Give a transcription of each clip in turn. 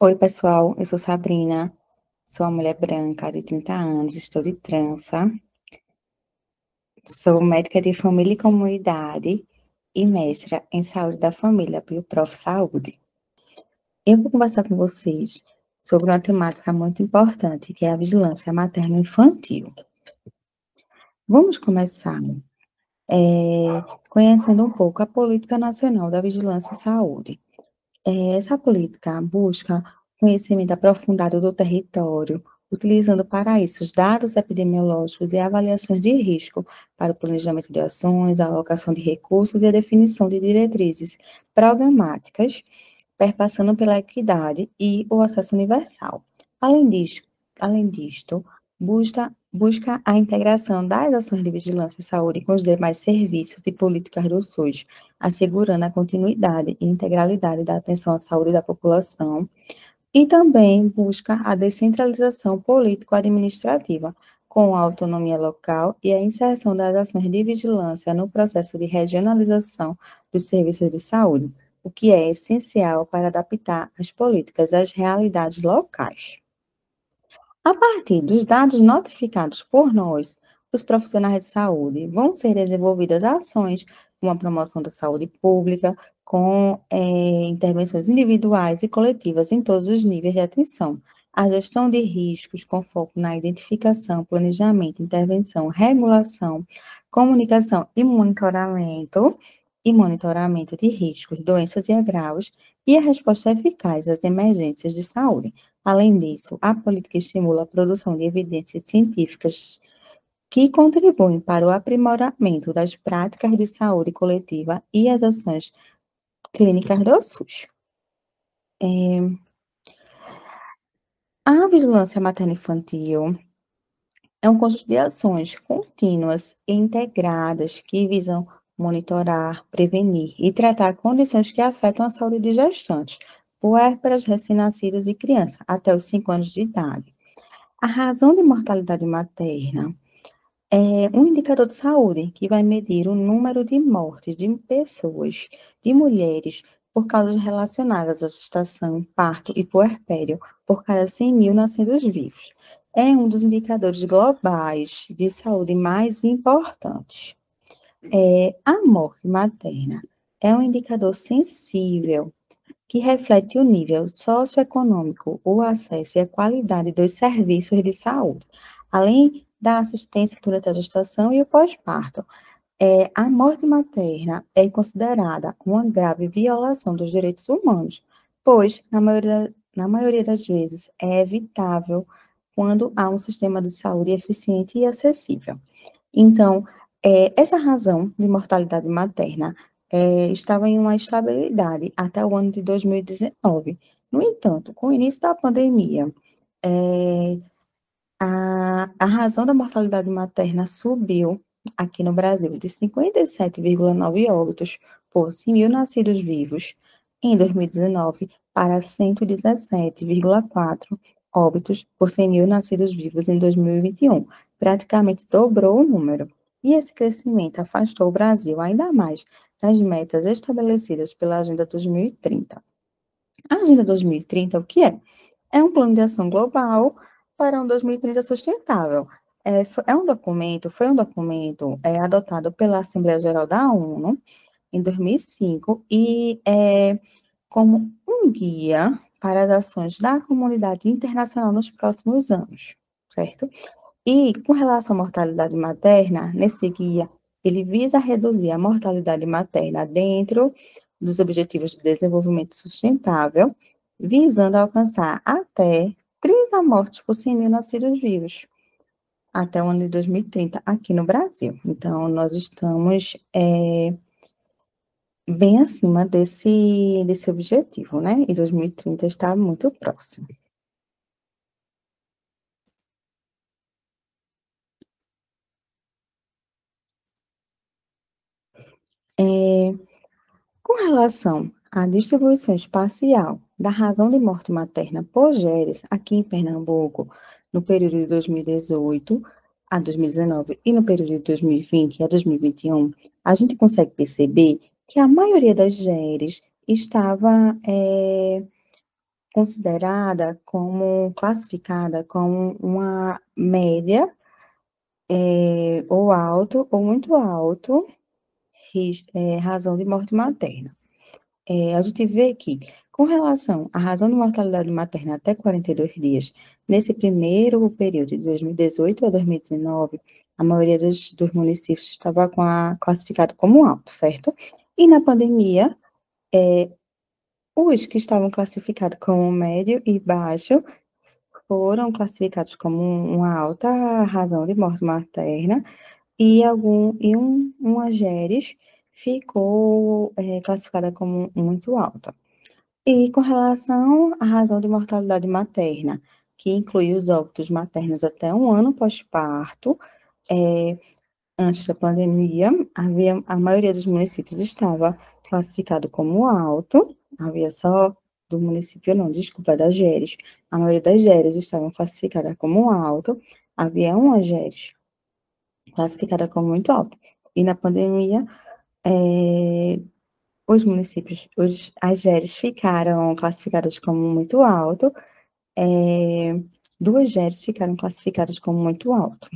Oi, pessoal, eu sou Sabrina, sou uma mulher branca de 30 anos, estou de trança, sou médica de família e comunidade e mestra em saúde da família pelo Prof. Saúde. Eu vou conversar com vocês sobre uma temática muito importante, que é a vigilância materno-infantil. Vamos começar conhecendo um pouco a Política Nacional da Vigilância em Saúde. Essa política busca conhecimento aprofundado do território, utilizando para isso os dados epidemiológicos e avaliações de risco para o planejamento de ações, a alocação de recursos e a definição de diretrizes programáticas, perpassando pela equidade e o acesso universal. Além disso, além disto, busca a integração das ações de vigilância e saúde com os demais serviços e políticas do SUS, assegurando a continuidade e integralidade da atenção à saúde da população, e também busca a descentralização político-administrativa, com a autonomia local e a inserção das ações de vigilância no processo de regionalização dos serviços de saúde, o que é essencial para adaptar as políticas às realidades locais. A partir dos dados notificados por nós, os profissionais de saúde, vão ser desenvolvidas ações como a promoção da saúde pública, com intervenções individuais e coletivas em todos os níveis de atenção. A gestão de riscos com foco na identificação, planejamento, intervenção, regulação, comunicação e monitoramento de riscos, doenças e agravos, e a resposta eficaz às emergências de saúde. Além disso, a política estimula a produção de evidências científicas que contribuem para o aprimoramento das práticas de saúde coletiva e as ações clínicas do SUS. A vigilância materno-infantil é um conjunto de ações contínuas e integradas que visam monitorar, prevenir e tratar condições que afetam a saúde de gestantes, puérperas, recém-nascidos e crianças até os 5 anos de idade. A razão de mortalidade materna é um indicador de saúde que vai medir o número de mortes de pessoas, de mulheres, por causas relacionadas à gestação, parto e puerpério, por cada 100.000 nascidos vivos. É um dos indicadores globais de saúde mais importantes. A morte materna é um indicador sensível que reflete o nível socioeconômico, o acesso e a qualidade dos serviços de saúde, além da assistência durante a gestação e o pós-parto. A morte materna é considerada uma grave violação dos direitos humanos, pois, na maioria das vezes, é evitável quando há um sistema de saúde eficiente e acessível. Então, essa razão de mortalidade materna estava em uma estabilidade até o ano de 2019. No entanto, com o início da pandemia, eh, a razão da mortalidade materna subiu aqui no Brasil de 57,9 óbitos por 100.000 nascidos vivos em 2019 para 117,4 óbitos por 100.000 nascidos vivos em 2021. Praticamente dobrou o número. E esse crescimento afastou o Brasil ainda mais das metas estabelecidas pela Agenda 2030. A Agenda 2030, o que é? É um plano de ação global para um 2030 sustentável. Foi um documento adotado pela Assembleia Geral da ONU em 2005 e é como um guia para as ações da comunidade internacional nos próximos anos, certo? E com relação à mortalidade materna, nesse guia, ele visa reduzir a mortalidade materna dentro dos Objetivos de Desenvolvimento Sustentável, visando alcançar até 30 mortes por 100.000 nascidos vivos, até o ano de 2030, aqui no Brasil. Então, nós estamos bem acima desse objetivo, né? E 2030 está muito próximo. Com relação à distribuição espacial da razão de morte materna por Geres, aqui em Pernambuco, no período de 2018 a 2019 e no período de 2020 a 2021, a gente consegue perceber que a maioria das Geres estava considerada como classificada como uma média, ou alto ou muito alto, razão de morte materna. A gente vê que, com relação à razão de mortalidade materna até 42 dias, nesse primeiro período de 2018 a 2019, a maioria dos municípios estava classificado como alto, certo? E na pandemia, os que estavam classificados como médio e baixo foram classificados como uma alta razão de morte materna e uma GERES ficou, classificada como muito alta. E com relação à razão de mortalidade materna, que inclui os óbitos maternos até 1 ano pós-parto, eh, antes da pandemia, a maioria dos municípios estava classificado como alto, havia só do município não, desculpa, das GERES, a maioria das GERES estavam classificadas como alto, havia uma GERES classificada como muito alto. E na pandemia, eh, as GERES ficaram classificadas como muito alto, 2 GERES ficaram classificadas como muito alto.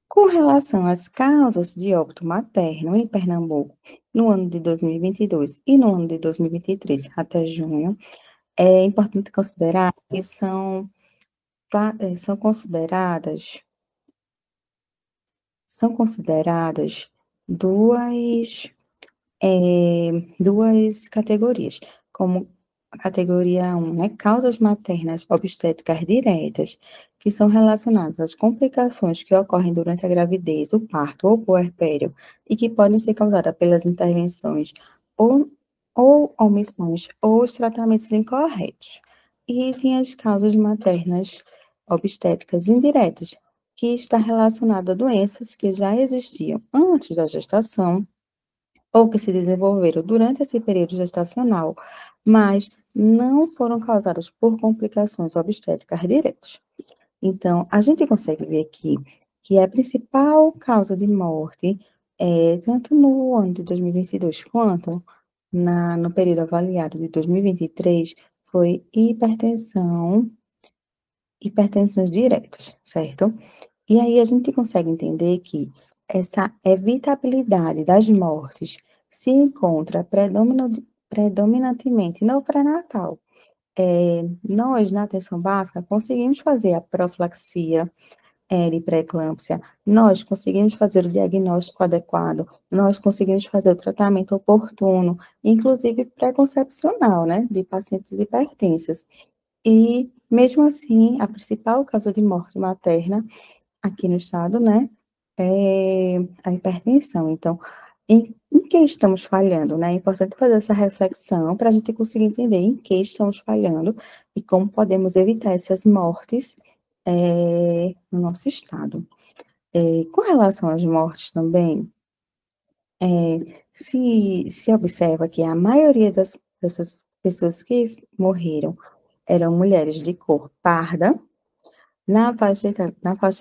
Com relação às causas de óbito materno em Pernambuco, no ano de 2022 e no ano de 2023, até junho, é importante considerar que são consideradas duas 2 categorias, como a categoria 1, né, causas maternas obstétricas diretas, que são relacionadas às complicações que ocorrem durante a gravidez, o parto ou puerpério, e que podem ser causadas pelas intervenções ou omissões ou os tratamentos incorretos. E tem as causas maternas obstétricas indiretas, que está relacionado a doenças que já existiam antes da gestação ou que se desenvolveram durante esse período gestacional, mas não foram causadas por complicações obstétricas diretas. Então, a gente consegue ver aqui que a principal causa de morte, tanto no ano de 2022 quanto no período avaliado de 2023, foi hipertensões diretas, certo? E aí a gente consegue entender que essa evitabilidade das mortes se encontra predominantemente no pré-natal. Nós, na atenção básica, conseguimos fazer a profilaxia, de pré-eclâmpsia, nós conseguimos fazer o diagnóstico adequado, nós conseguimos fazer o tratamento oportuno, inclusive pré-concepcional, né, de pacientes hipertensas. E, mesmo assim, a principal causa de morte materna aqui no estado, né, é a hipertensão. Então, em que estamos falhando, né? É importante fazer essa reflexão para a gente conseguir entender em que estamos falhando e como podemos evitar essas mortes, no nosso estado. Com relação às mortes também, se observa que a maioria dessas pessoas que morreram eram mulheres de cor parda, na faixa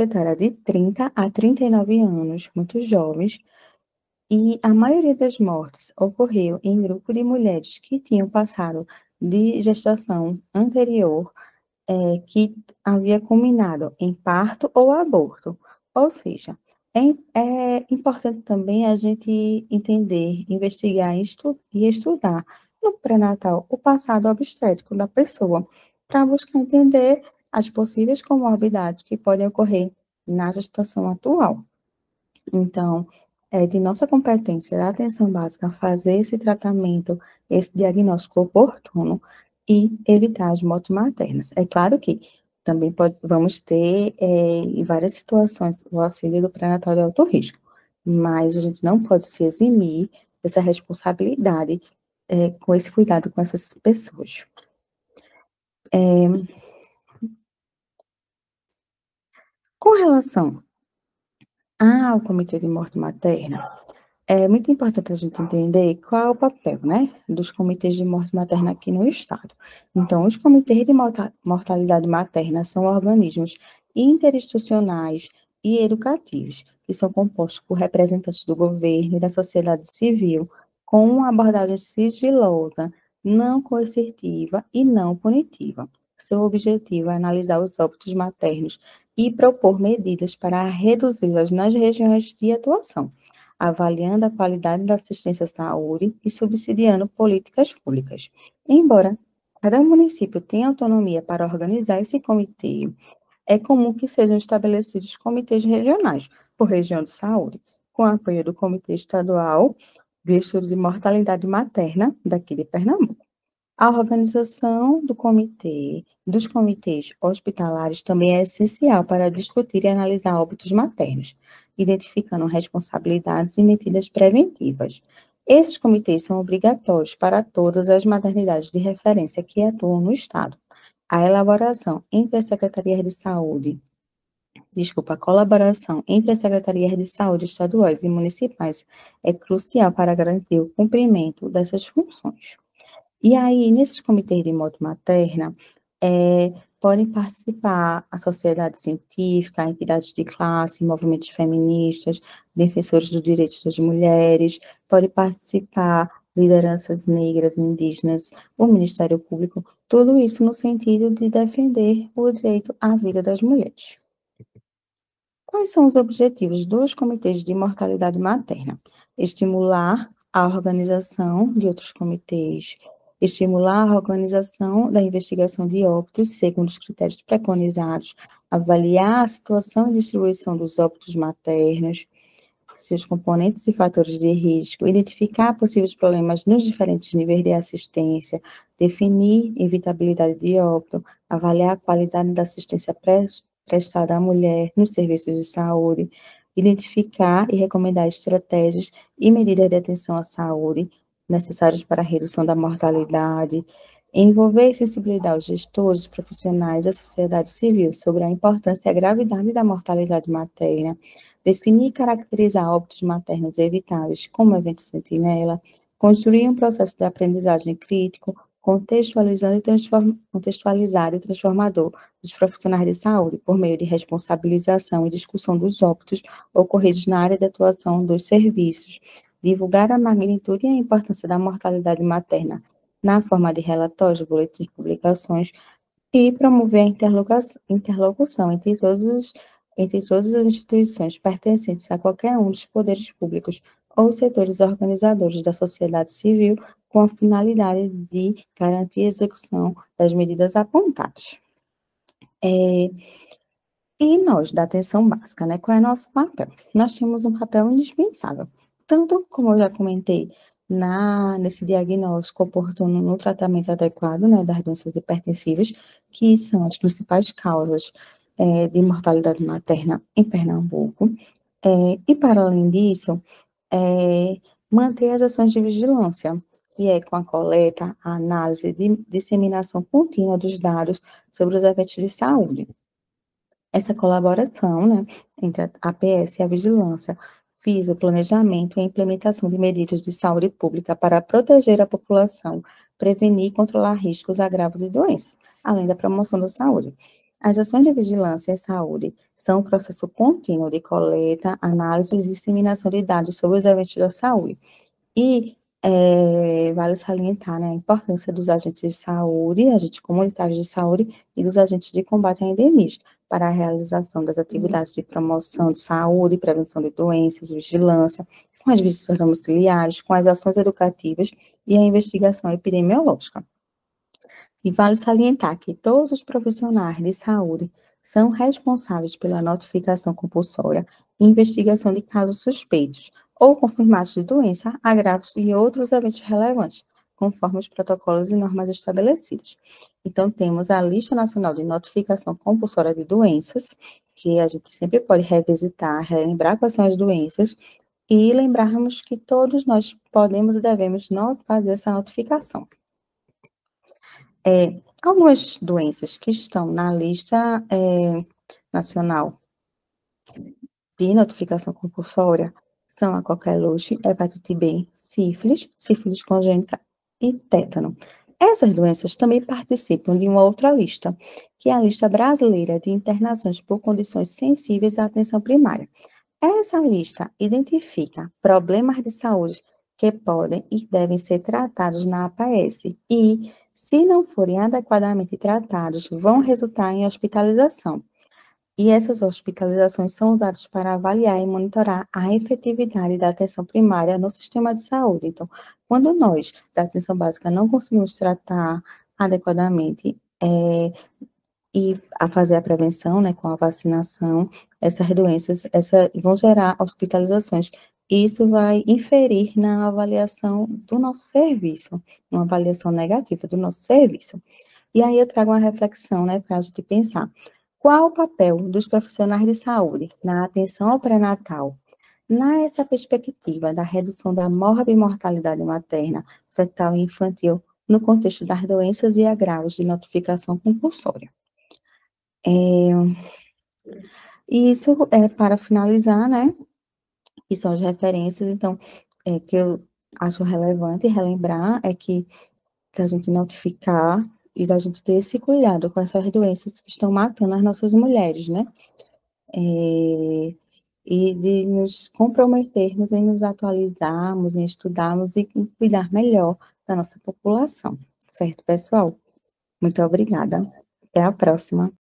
etária de 30 a 39 anos, muito jovens, e a maioria das mortes ocorreu em grupo de mulheres que tinham passado de gestação anterior, que havia culminado em parto ou aborto. Ou seja, é importante também a gente entender, investigar e estudar no pré-natal o passado obstétrico da pessoa, para buscar entender as possíveis comorbidades que podem ocorrer na gestação atual. Então, é de nossa competência da atenção básica fazer esse tratamento, esse diagnóstico oportuno e evitar as mortes maternas. É claro que também vamos ter, em várias situações, o auxílio do pré-natal de alto risco, mas a gente não pode se eximir dessa responsabilidade, com esse cuidado com essas pessoas. Com relação ao comitê de morte materna, é muito importante a gente entender qual é o papel, né, dos comitês de morte materna aqui no estado. Então, os comitês de mortalidade materna são organismos interinstitucionais e educativos, que são compostos por representantes do governo e da sociedade civil, com uma abordagem sigilosa não coercitiva e não punitiva. Seu objetivo é analisar os óbitos maternos e propor medidas para reduzi-las nas regiões de atuação, avaliando a qualidade da assistência à saúde e subsidiando políticas públicas. Embora cada município tenha autonomia para organizar esse comitê, é comum que sejam estabelecidos comitês regionais, por região de saúde, com apoio do Comitê Estadual de Estudo de Mortalidade Materna, daqui de Pernambuco. A organização dos comitês hospitalares também é essencial para discutir e analisar óbitos maternos, identificando responsabilidades e medidas preventivas. Esses comitês são obrigatórios para todas as maternidades de referência que atuam no Estado. A elaboração entre as secretarias de saúde a colaboração entre as secretarias de saúde estaduais e municipais é crucial para garantir o cumprimento dessas funções. E aí, nesses comitês de moto materna, podem participar a sociedade científica, entidades de classe, movimentos feministas, defensores dos direitos das mulheres, pode participar lideranças negras, indígenas, o Ministério Público, tudo isso no sentido de defender o direito à vida das mulheres. Quais são os objetivos dos comitês de mortalidade materna? Estimular a organização de outros comitês, estimular a organização da investigação de óbitos segundo os critérios preconizados, avaliar a situação e distribuição dos óbitos maternos, seus componentes e fatores de risco, identificar possíveis problemas nos diferentes níveis de assistência, definir evitabilidade de óbito, avaliar a qualidade da assistência prestada à mulher nos serviços de saúde, identificar e recomendar estratégias e medidas de atenção à saúde necessárias para a redução da mortalidade, envolver e sensibilizar os gestores, profissionais da sociedade civil sobre a importância e a gravidade da mortalidade materna, definir e caracterizar óbitos maternos evitáveis como evento sentinela, construir um processo de aprendizagem crítico, contextualizado e transformador dos profissionais de saúde por meio de responsabilização e discussão dos óbitos ocorridos na área de atuação dos serviços, divulgar a magnitude e a importância da mortalidade materna na forma de relatórios, boletins, publicações, e promover a interlocução entre todas as instituições pertencentes a qualquer um dos poderes públicos ou setores organizadores da sociedade civil, com a finalidade de garantir a execução das medidas apontadas. E nós, da atenção básica, né? Qual é o nosso papel? Nós temos um papel indispensável, tanto como eu já comentei, nesse diagnóstico oportuno no tratamento adequado, né, das doenças hipertensivas, que são as principais causas de mortalidade materna em Pernambuco, e para além disso, manter as ações de vigilância, que é com a coleta, a análise e disseminação contínua dos dados sobre os eventos de saúde. Essa colaboração, né, entre a APS e a vigilância visa o planejamento e a implementação de medidas de saúde pública para proteger a população, prevenir e controlar riscos, agravos e doenças, além da promoção da saúde. As ações de vigilância em saúde são um processo contínuo de coleta, análise e disseminação de dados sobre os eventos da saúde. E vale salientar, né, a importância dos agentes de saúde, agentes comunitários de saúde e dos agentes de combate a endemias para a realização das atividades de promoção de saúde, prevenção de doenças, vigilância, com as visitas domiciliares, com as ações educativas e a investigação epidemiológica. E vale salientar que todos os profissionais de saúde são responsáveis pela notificação compulsória e investigação de casos suspeitos ou confirmados de doença, agravos e outros eventos relevantes, conforme os protocolos e normas estabelecidos. Então, temos a Lista Nacional de Notificação Compulsória de Doenças, que a gente sempre pode revisitar, relembrar quais são as doenças e lembrarmos que todos nós podemos e devemos fazer essa notificação. Algumas doenças que estão na lista nacional de notificação compulsória são a coqueluche, hepatite B, sífilis congênita e tétano. Essas doenças também participam de uma outra lista, que é a lista brasileira de internações por condições sensíveis à atenção primária. Essa lista identifica problemas de saúde que podem e devem ser tratados na APS e, se não forem adequadamente tratados, vão resultar em hospitalização. E essas hospitalizações são usadas para avaliar e monitorar a efetividade da atenção primária no sistema de saúde. Então, quando nós, da atenção básica, não conseguimos tratar adequadamente, e a fazer a prevenção, né, com a vacinação, essas doenças, vão gerar hospitalizações. E isso vai inferir na avaliação do nosso serviço, uma avaliação negativa do nosso serviço. E aí eu trago uma reflexão, né, para a gente pensar. Qual o papel dos profissionais de saúde na atenção ao pré-natal, nessa perspectiva da redução da morbimortalidade materna, fetal e infantil, no contexto das doenças e agravos de notificação compulsória? E isso, para finalizar, né, que são as referências, então, que eu acho relevante relembrar é que da gente notificar e da gente ter esse cuidado com essas doenças que estão matando as nossas mulheres, né? E de nos comprometermos em nos atualizarmos, em estudarmos e em cuidar melhor da nossa população, certo, pessoal? Muito obrigada. Até a próxima.